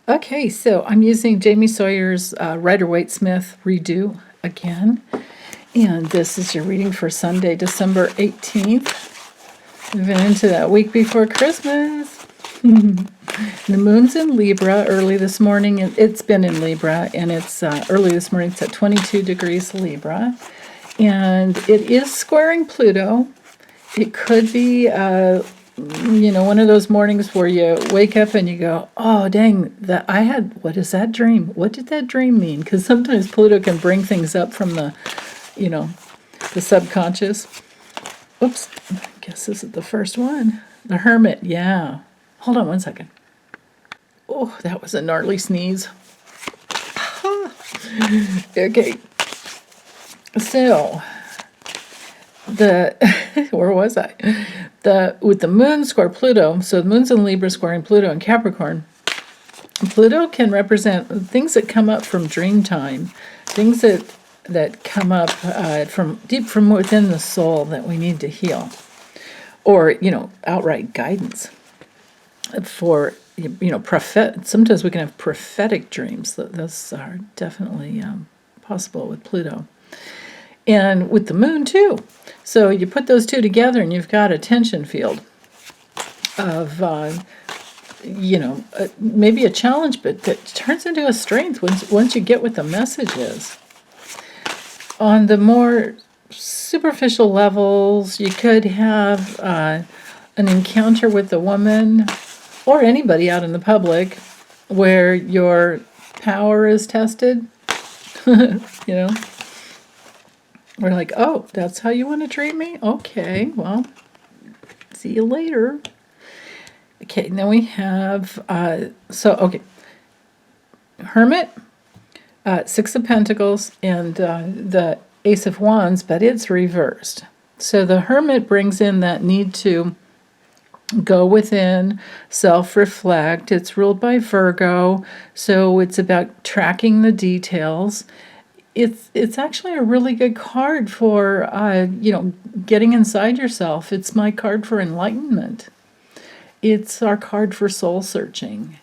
Okay, so I'm using Jamie Sawyer's Rider-Waite-Smith Redo again. And this is your reading for Sunday, December 18th. Moving into that week before Christmas. The moon's in Libra early this morning. It's been in Libra, and it's early this morning. It's at 22 degrees Libra. And it is squaring Pluto. It could be one of those mornings where you wake up and you go, oh, dang, what is that dream? What did that dream mean? Because sometimes Pluto can bring things up from the subconscious. Oops, I guess this is the first one. The Hermit, yeah. Hold on one second. Oh, that was a gnarly sneeze. Okay. So, where was I? With the moon square Pluto, so the moon's in Libra squaring Pluto in Capricorn. Pluto can represent things that come up from dream time, things that come up from deep from within the soul that we need to heal, or outright guidance for sometimes we can have prophetic dreams. Those are definitely possible with Pluto. And with the moon, too. So you put those two together and you've got a tension field of, maybe a challenge, but that turns into a strength once you get what the message is. On the more superficial levels, you could have an encounter with a woman or anybody out in the public where your power is tested, We're like, oh, that's how you want to treat me? Okay, well, see you later. Okay, then we have, Hermit, Six of Pentacles, and the Ace of Wands, but it's reversed. So the Hermit brings in that need to go within, self-reflect. It's ruled by Virgo, so it's about tracking the details. It's actually a really good card for, getting inside yourself. It's my card for enlightenment. It's our card for soul searching.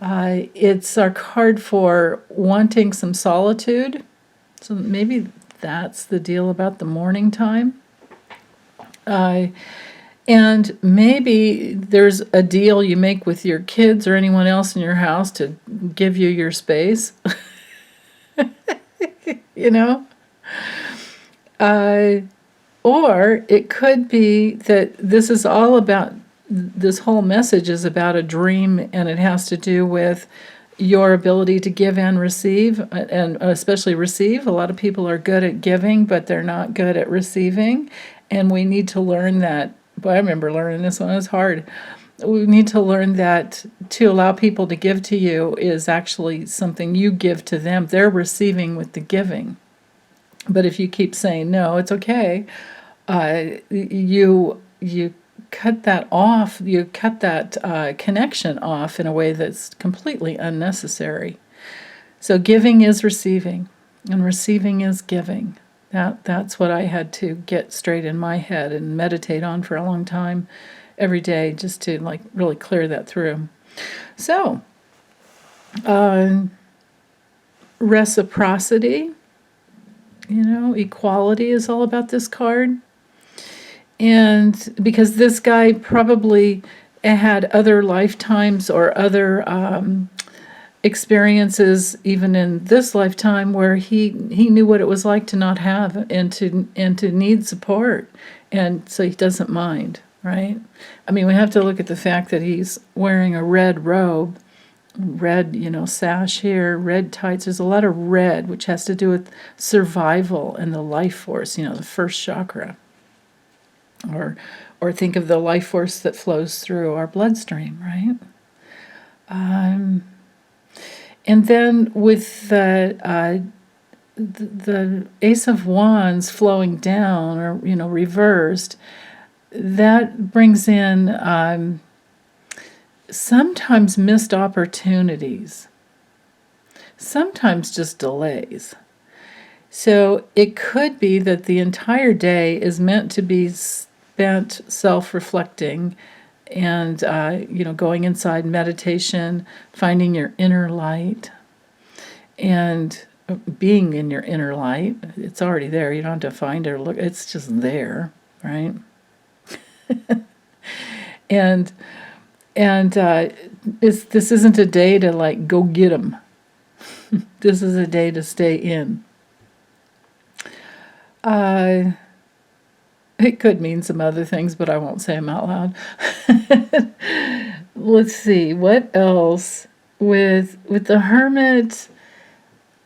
It's our card for wanting some solitude. So maybe that's the deal about the morning time. And maybe there's a deal you make with your kids or anyone else in your house to give you your space. Or it could be that this is all about, this whole message is about a dream, and it has to do with your ability to give and receive, and especially receive. A lot of people are good at giving, but they're not good at receiving, and we need to learn that. Boy, I remember learning this one. It was hard. We need to learn that to allow people to give to you is actually something you give to them. They're receiving with the giving. But if you keep saying, no, it's okay, you cut that off, you cut that connection off in a way that's completely unnecessary. So giving is receiving, and receiving is giving. That's what I had to get straight in my head and meditate on for a long time every day, just to really clear that through. So, reciprocity, equality is all about this card. And because this guy probably had other lifetimes or other experiences, even in this lifetime, where he knew what it was like to not have and to need support, and so he doesn't mind. Right? I mean, we have to look at the fact that he's wearing a red robe, red, sash here, red tights. There's a lot of red, which has to do with survival and the life force, the first chakra. Or think of the life force that flows through our bloodstream, right? And then with the Ace of Wands flowing down, or reversed, that brings in sometimes missed opportunities, sometimes just delays. So it could be that the entire day is meant to be spent self-reflecting and going inside, meditation, finding your inner light, and being in your inner light. It's already there. You don't have to find it or look. It's just there, right? and this isn't a day to like go get them. This is a day to stay in. It could mean some other things, but I won't say them out loud. Let's see, what else? With the Hermit,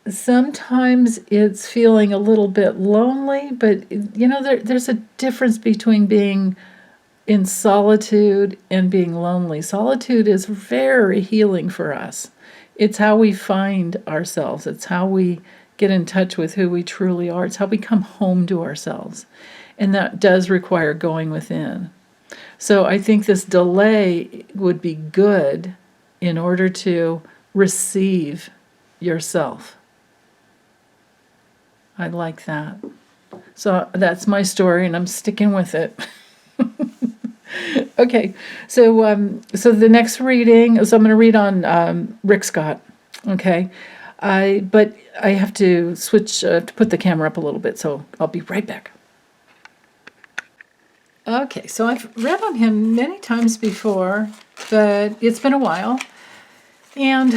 sometimes it's feeling a little bit lonely, but there's a difference between being in solitude and being lonely. Solitude is very healing for us. It's how we find ourselves. It's how we get in touch with who we truly are. It's how we come home to ourselves. And that does require going within. So I think this delay would be good in order to receive yourself. I like that. So that's my story, and I'm sticking with it. Okay, so the next reading, so I'm going to read on Rick Scott. Okay, but I have to switch to put the camera up a little bit, so I'll be right back. Okay, so I've read on him many times before, but it's been a while, and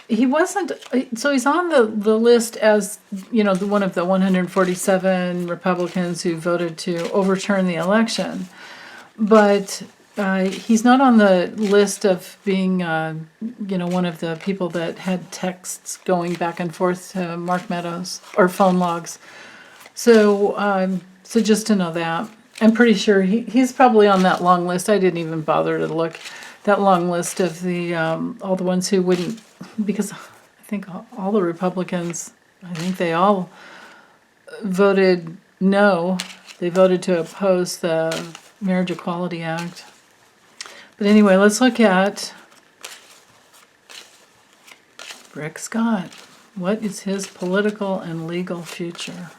he wasn't. So he's on the list as one of the 147 Republicans who voted to overturn the election, but he's not on the list of being one of the people that had texts going back and forth to Mark Meadows or phone logs. So just to know that. I'm pretty sure he's probably on that long list. I didn't even bother to look. That long list of the all the ones who wouldn't, because I think all the Republicans, I think they all voted no. They voted to oppose the Marriage Equality Act. But anyway, let's look at Rick Scott. What is his political and legal future?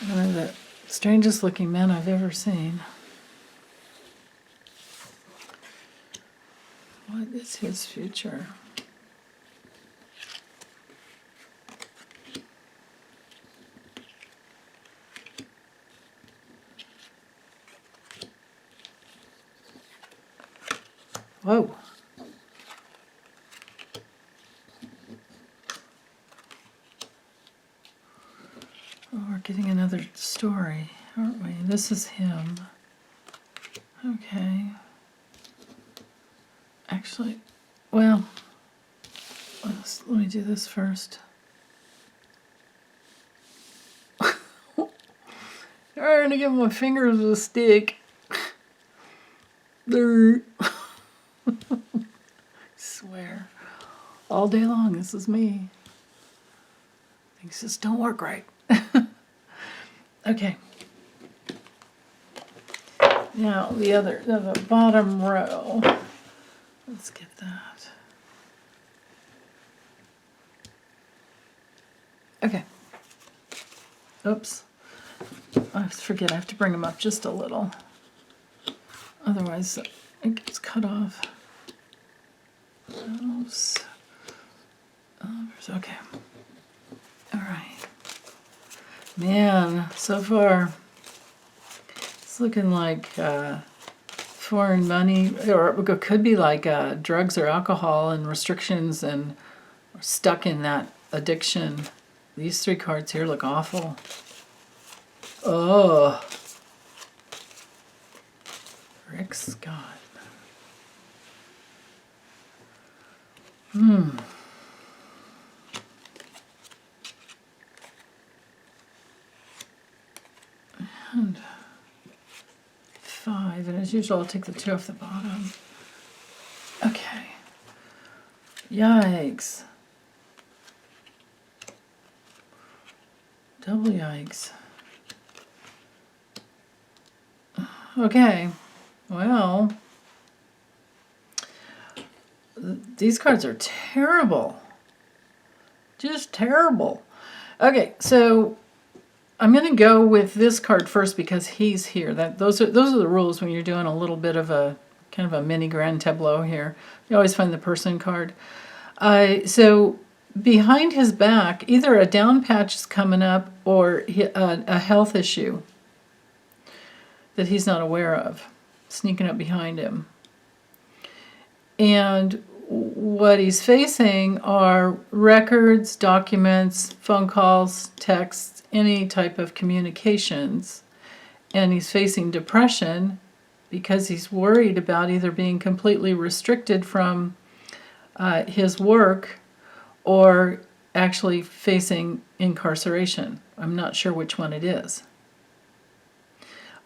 One of the strangest looking men I've ever seen. What is his future? Whoa. Oh, we're getting another story, aren't we? This is him. Okay. Actually, well, let me do this first. I'm going to give my fingers a stick. There. Swear. All day long, this is me. Things just don't work right. Okay. Now the bottom row. Let's get that. Okay. Oops. I forget I have to bring them up just a little. Otherwise it gets cut off. Oops. Okay. All right. Man, so far it's looking like foreign money, or it could be like drugs or alcohol and restrictions, and stuck in that addiction. These three cards here look awful. Oh, Rick Scott. And 5, and as usual, I'll take the 2 off the bottom. Okay. Yikes. Double yikes. Okay. Well, these cards are terrible. Just terrible. Okay, so I'm going to go with this card first because he's here. Those are the rules when you're doing a little bit of a kind of a mini grand tableau here. You always find the person card. So behind his back, either a down patch is coming up or a health issue that he's not aware of, sneaking up behind him. And what he's facing are records, documents, phone calls, texts, any type of communications. And he's facing depression because he's worried about either being completely restricted from his work or actually facing incarceration. I'm not sure which one it is.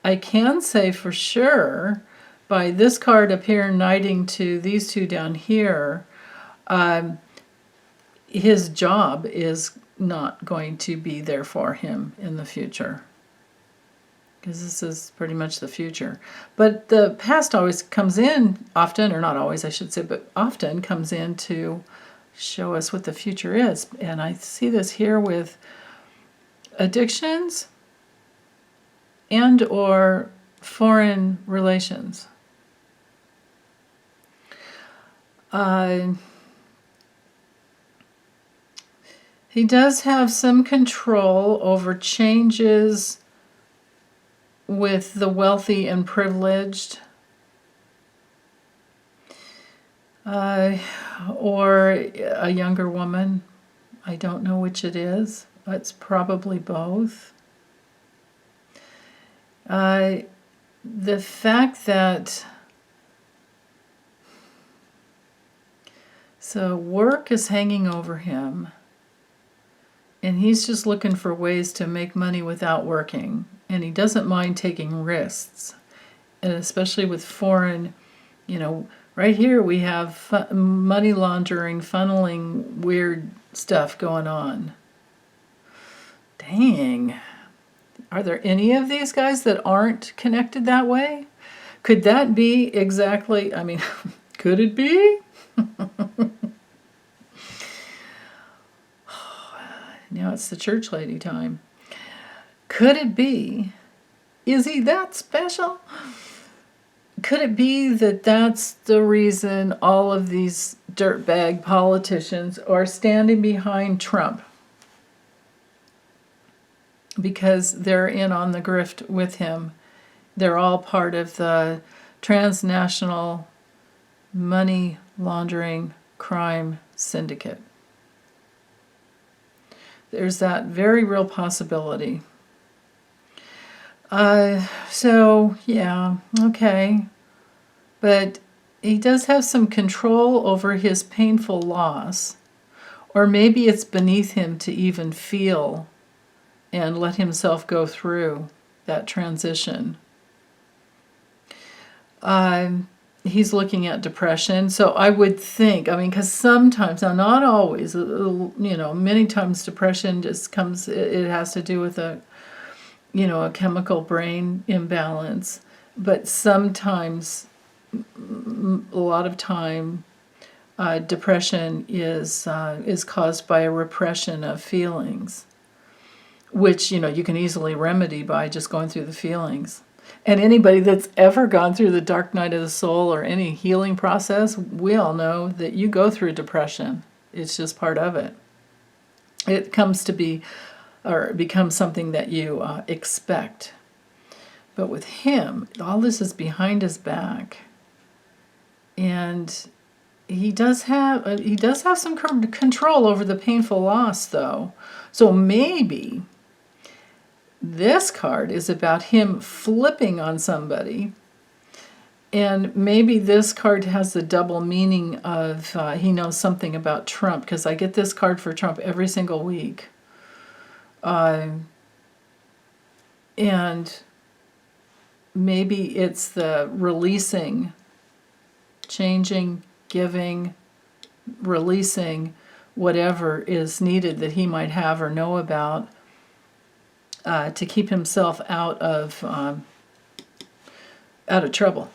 I can say for sure by this card up here knighting to these two down here, his job is not going to be there for him in the future. Because this is pretty much the future. But the past always comes in, often, or not always I should say, but often comes in to show us what the future is. And I see this here with addictions and or foreign relations. He does have some control over changes with the wealthy and privileged, or a younger woman. I don't know which it is. It's probably both. The fact that so work is hanging over him, and he's just looking for ways to make money without working. And he doesn't mind taking risks, and especially with foreign, right here we have money laundering, funneling, weird stuff going on. Dang. Are there any of these guys that aren't connected that way? Could that be exactly, could it be? Now it's the church lady time. Could it be? Is he that special? Could it be that that's the reason all of these dirtbag politicians are standing behind Trump? Because they're in on the grift with him. They're all part of the transnational money laundering crime syndicate. There's that very real possibility. So, yeah, okay. But he does have some control over his painful loss. Or maybe it's beneath him to even feel and let himself go through that transition. He's looking at depression. So I would think, because sometimes, now not always, many times depression just comes, it has to do with a chemical brain imbalance. But sometimes, a lot of time, depression is caused by a repression of feelings, which, you can easily remedy by just going through the feelings. And anybody that's ever gone through the dark night of the soul or any healing process, we all know that you go through depression. It's just part of it. It comes to be, or becomes something that you expect. But with him, all this is behind his back. And he does have some control over the painful loss, though. So maybe this card is about him flipping on somebody, and maybe this card has the double meaning of he knows something about Trump, because I get this card for Trump every single week. And maybe it's the releasing, changing, giving, releasing whatever is needed that he might have or know about, to keep himself out of trouble,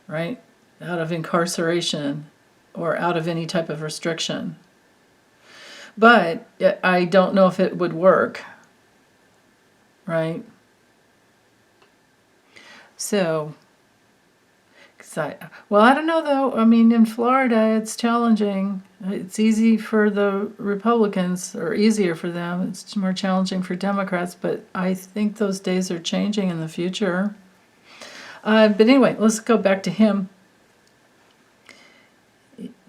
right? Out of incarceration or out of any type of restriction. But I don't know if it would work, right? So, well, I don't know though. I mean, in Florida, it's challenging. It's easy for the Republicans, or easier for them. It's more challenging for Democrats, but I think those days are changing in the future. But anyway, let's go back to him.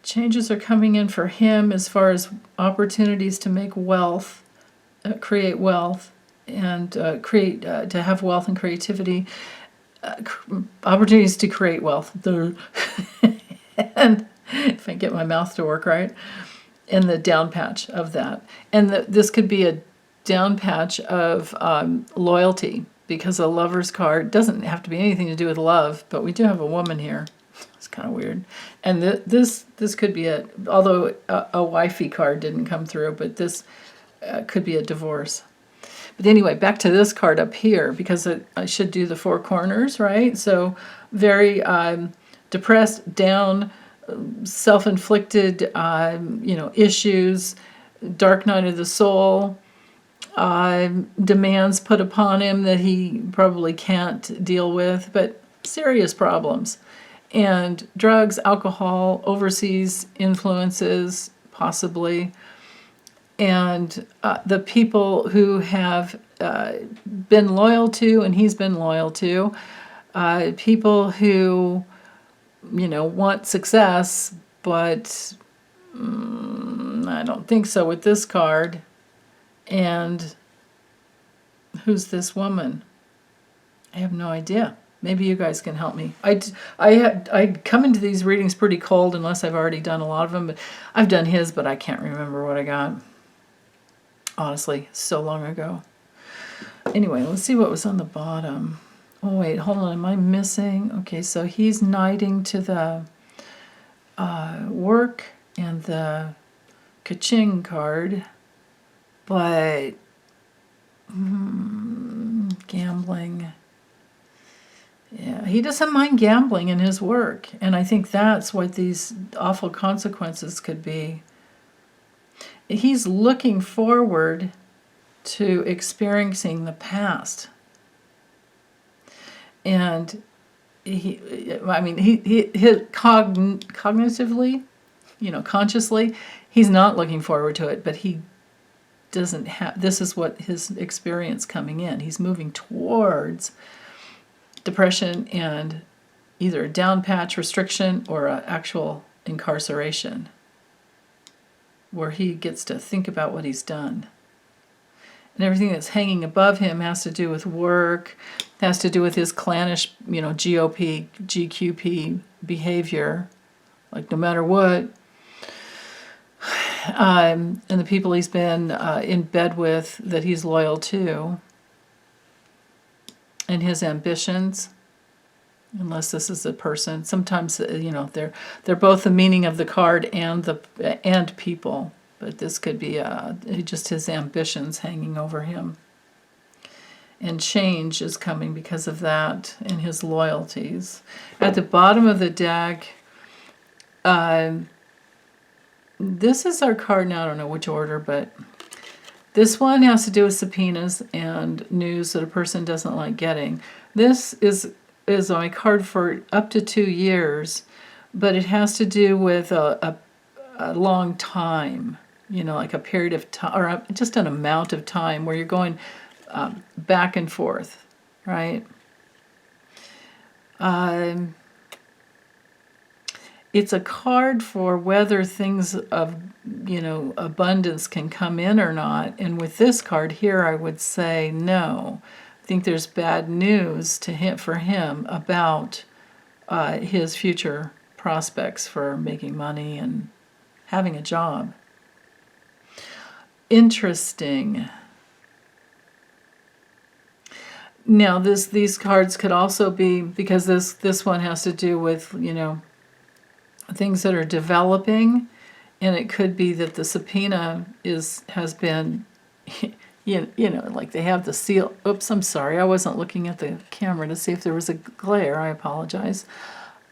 Changes are coming in for him as far as opportunities to make wealth, create wealth, and to have wealth and creativity. Opportunities to create wealth. And if I get my mouth to work right, and the down patch of that. And this could be a down patch of loyalty, because a lover's card doesn't have to be anything to do with love, but we do have a woman here. It's kind of weird. And this could be although a wifey card didn't come through, but this could be a divorce. But anyway, back to this card up here, because I should do the four corners, right? So very depressed, down, self-inflicted, issues, dark night of the soul, demands put upon him that he probably can't deal with, but serious problems. And drugs, alcohol, overseas influences, possibly. And the people who have been loyal to, and he's been loyal to, people who, want success, but I don't think so with this card. And who's this woman? I have no idea. Maybe you guys can help me. I come into these readings pretty cold, unless I've already done a lot of them. But I've done his, but I can't remember what I got. Honestly, so long ago. Anyway, let's see what was on the bottom. Oh, wait, hold on. Am I missing? Okay, so he's knighting to the work and the ka-ching card. But gambling. Yeah, he doesn't mind gambling in his work. And I think that's what these awful consequences could be. He's looking forward to experiencing the past. And cognitively, consciously, he's not looking forward to it, but he doesn't have, this is what his experience coming in. He's moving towards depression and either a down patch restriction or an actual incarceration, where he gets to think about what he's done. And everything that's hanging above him has to do with work, has to do with his clannish, GOP, GQP behavior, like no matter what. And the people he's been in bed with that he's loyal to, and his ambitions, unless this is a person. Sometimes, they're both the meaning of the card and people. But this could be just his ambitions hanging over him. And change is coming because of that, and his loyalties. At the bottom of the deck, this is our card now. I don't know which order, but this one has to do with subpoenas and news that a person doesn't like getting. This is my card for up to 2 years, but it has to do with a long time. Like a period of time, or just an amount of time where you're going back and forth, right? It's a card for whether things of, abundance can come in or not. And with this card here, I would say no. I think there's bad news for him about his future prospects for making money and having a job. Interesting. Now, these cards could also be, because this one has to do with, things that are developing, and it could be that the subpoena has been, like they have the seal. Oops, I'm sorry. I wasn't looking at the camera to see if there was a glare. I apologize.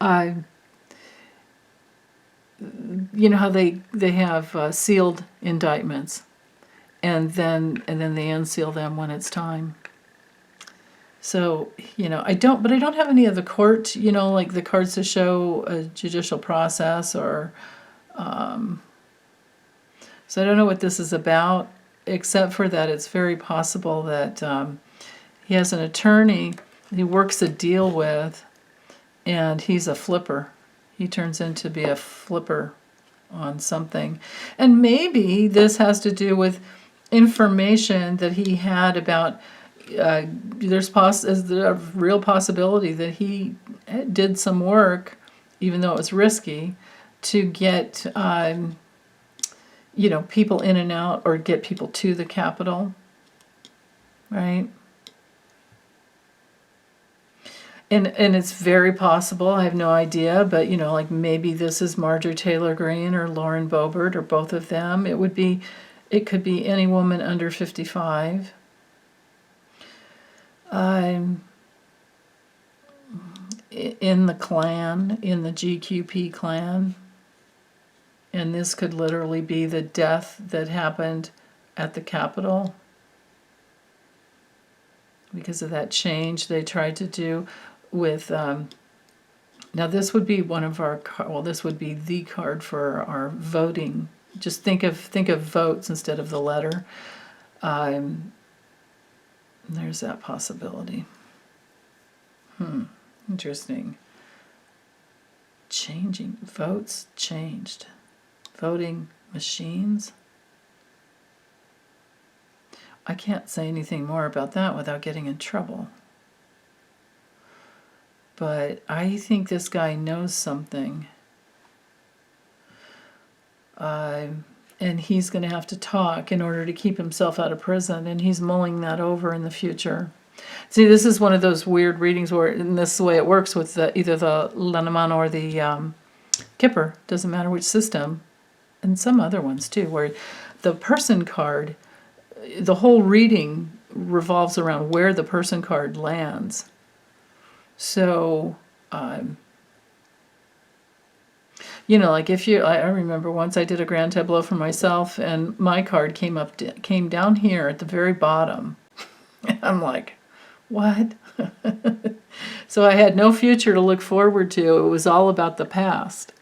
It's a card for whether things of, abundance can come in or not. And with this card here, I would say no. I think there's bad news for him about his future prospects for making money and having a job. Interesting. Now, these cards could also be, because this one has to do with, things that are developing, and it could be that the subpoena has been, like they have the seal. Oops, I'm sorry. I wasn't looking at the camera to see if there was a glare. I apologize. you know how they have sealed indictments, and then they unseal them when it's time. So, you know, I don't have any of the court, you know, like the cards to show a judicial process, or so I don't know what this is about, except for that it's very possible that he has an attorney he works a deal with, and he's a flipper. He turns into be a flipper on something. And maybe this has to do with information that he had about, there's a real possibility that he did some work, even though it was risky, to get, you know, people in and out, or get people to the Capitol, right? And it's very possible, I have no idea, but, you know, like maybe this is Marjorie Taylor Greene or Lauren Boebert, or both of them. It could be any woman under 55. In the Klan, in the GQP Klan. And this could literally be the death that happened at the Capitol because of that change they tried to do with, now this would be one of our, well, this would be the card for our voting. Just think of votes instead of the letter. There's that possibility. Interesting. Changing, votes changed. Voting machines. I can't say anything more about that without getting in trouble. But I think this guy knows something. And he's going to have to talk in order to keep himself out of prison, and he's mulling that over in the future. See, this is one of those weird readings where, and this is the way it works with either the Lenormand or the Kipper, doesn't matter which system, and some other ones too, where the person card, the whole reading revolves around where the person card lands. So, you know, like if you, I remember once I did a grand tableau for myself, and my card came down here at the very bottom. I'm like, what? So I had no future to look forward to. It was all about the past.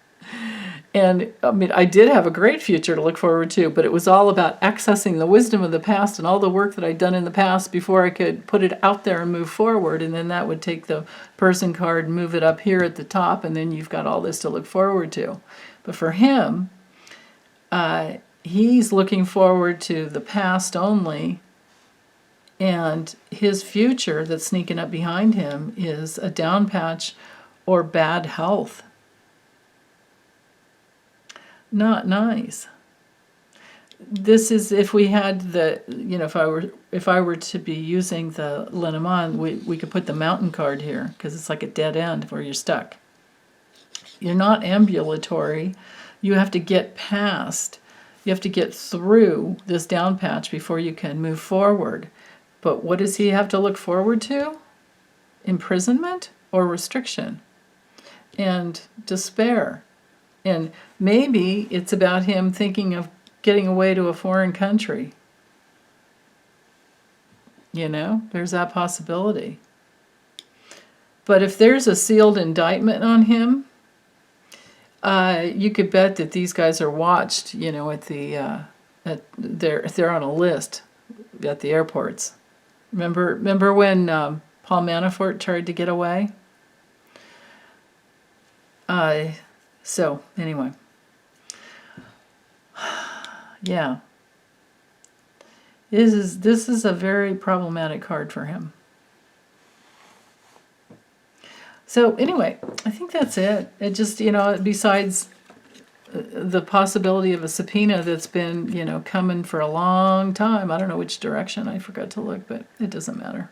And I mean, I did have a great future to look forward to, but it was all about accessing the wisdom of the past and all the work that I'd done in the past before I could put it out there and move forward. And then that would take the person card and move it up here at the top, and then you've got all this to look forward to. But for him, he's looking forward to the past only, and his future that's sneaking up behind him is a down patch or bad health. Not nice. This is, if we had the, you know, if I were to be using the Lenormand, we could put the mountain card here, because it's like a dead end where you're stuck. You're not ambulatory. You have to get past, you have to get through this down patch before you can move forward. But what does he have to look forward to? Imprisonment or restriction and despair. And maybe it's about him thinking of getting away to a foreign country. You know, there's that possibility. But if there's a sealed indictment on him, you could bet that these guys are watched, you know, at the they're on a list at the airports. Remember when Paul Manafort tried to get away? So, anyway. Yeah. This is a very problematic card for him. So, anyway, I think that's it. It just, you know, besides the possibility of a subpoena that's been, you know, coming for a long time. I don't know which direction. I forgot to look, but it doesn't matter.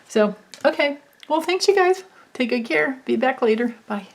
So, okay. Well, thanks, you guys. Take good care. Be back later. Bye.